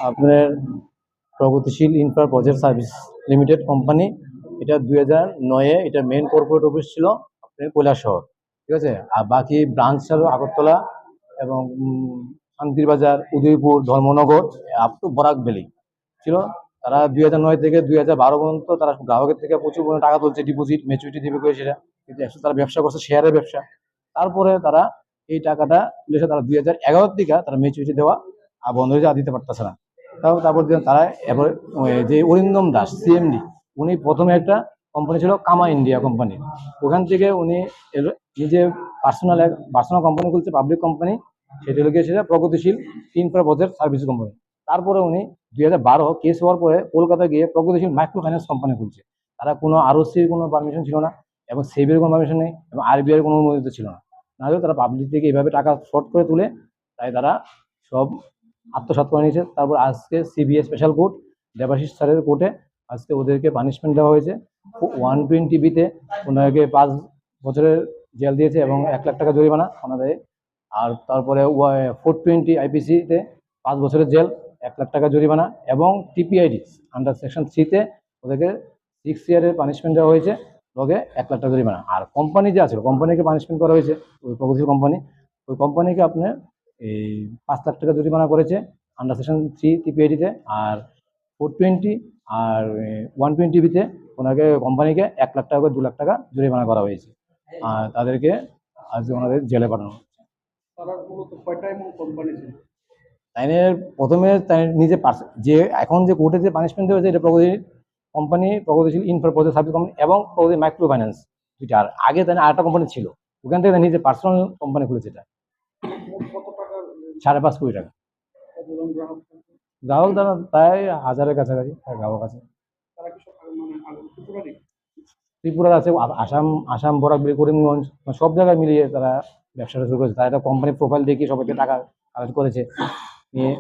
আপনার প্রগতিশীল infra project service limited company. এটা 2009-এ এটা মেন কর্পোরেট অফিস ছিল আপনার কৈলাসহর, ঠিক আছে। আর বাকি ব্রাঞ্চ ছিল আগরতলা এবং শান্তির বাজার, Udaipur, Dharmanagar, up to Barak valley ছিল। তারা 2009 থেকে 2012 পর্যন্ত তারা গ্রাহকের থেকে প্রচুর পরিমাণে টাকা তুলছে, ডিপোজিট ম্যাচুরিটি দিবে করে সেটা, কিন্তু তারা ব্যবসা করছে শেয়ারের ব্যবসা। তারপরে তারা এই টাকাটা তুলেছে, তারা 2011 থেকে তারা ম্যাচুরিটি দেওয়া আর বন্ধ হয়ে যাওয়া দিতে পারতেছে না। তারপর তারা এবার যে অরিন্দম দাস সিএমডি, উনি প্রথমে একটা কোম্পানি ছিল কামা ইন্ডিয়া কোম্পানি, ওখান থেকে উনি নিজে পার্সোনাল কোম্পানি খুলছে, পাবলিক কোম্পানি, সেটা গিয়েছিল প্রগতিশীল ইনফ্রা প্রজেক্ট সার্ভিস কোম্পানি। তারপরে উনি 2012 কেস হওয়ার পরে কলকাতা গিয়ে প্রগতিশীল মাইক্রো ফাইন্যান্স কোম্পানি খুলছে। তারা কোনো আরওসির কোনো পারমিশন ছিল না এবং সেবির কোনো পারমিশন নেই এবং আরবিআই কোনো অনুমোদিত ছিল না। নাহলে তারা পাবলিক থেকে এভাবে টাকা শর্ট করে তুলে, তাই তারা সব আত্মসাৎ করে নিয়েছে। তারপর আজকে সিবিআই স্পেশাল কোর্ট, দেবাশিস স্যারের কোর্টে আজকে ওদেরকে পানিশমেন্ট দেওয়া হয়েছে। 120B-তে ওনাকে 5 বছরের জেল দিয়েছে এবং 1 লাখ টাকা জরিমানা ওনাদের। আর তারপরে 420 IPC-তে 5 বছরের জেল, 1 লাখ টাকা জরিমানা এবং TPID আন্ডার সেকশন 3-তে ওদেরকে 6 ইয়ারের পানিশমেন্ট দেওয়া হয়েছে, লগে 1 লাখ টাকা জরিমানা। আর কোম্পানি যে আছে কোম্পানিকে পানিশমেন্ট করা হয়েছে, ওই প্রগতিশীল কোম্পানি, ওই কোম্পানিকে আপনার এই 5 লাখ টাকা জরিমানা করেছে আন্ডার সেকশন 3 TPID-তে। আর 420 আর 120B-তে ওনাকে কোম্পানিকে 1 লাখ টাকা করে 2 লাখ টাকা জরিমানা করা হয়েছে। আর তাদেরকে আজকে ওনাদের জেলে পাঠানো হচ্ছে। তাইনের প্রথমে তাই নিজে যে এখন যে কোর্টে যে পানিশমেন্ট হয়েছে, এটা প্রগতিশীল কোম্পানি, প্রগতিশীল ইনফ্রা প্রজেক্ট সার্ভিস কোম্পানি এবং প্রগতি মাইক্রো ফাইন্যান্স, দুইটা। আর আগে তাই আরেকটা কোম্পানি ছিল, ওখান থেকে নিজে পার্সোনাল কোম্পানি খুলেছে। এটা 5.5 কোটি টাকা। গ্রাহক দ্বারা প্রায় 1000-এর কাছাকাছি গ্রাহক আছে। ত্রিপুরার আছে, আসাম, বরাকভ্যালি, করিমগঞ্জ, সব জায়গায় মিলিয়ে তারা ব্যবসাটা শুরু করেছে। তারা একটা কোম্পানি প্রোফাইল দেখিয়ে সবাইকে টাকা কালেক্ট করেছে নিয়ে।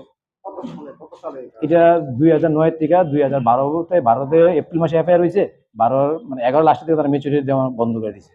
এটা 2009 থেকে 2012-তে, 12-তে এপ্রিল মাসে এফআইআর হয়েছে, 11 লাস্টের থেকে তারা ম্যাচুরিটি দেওয়া বন্ধ করে দিয়েছে।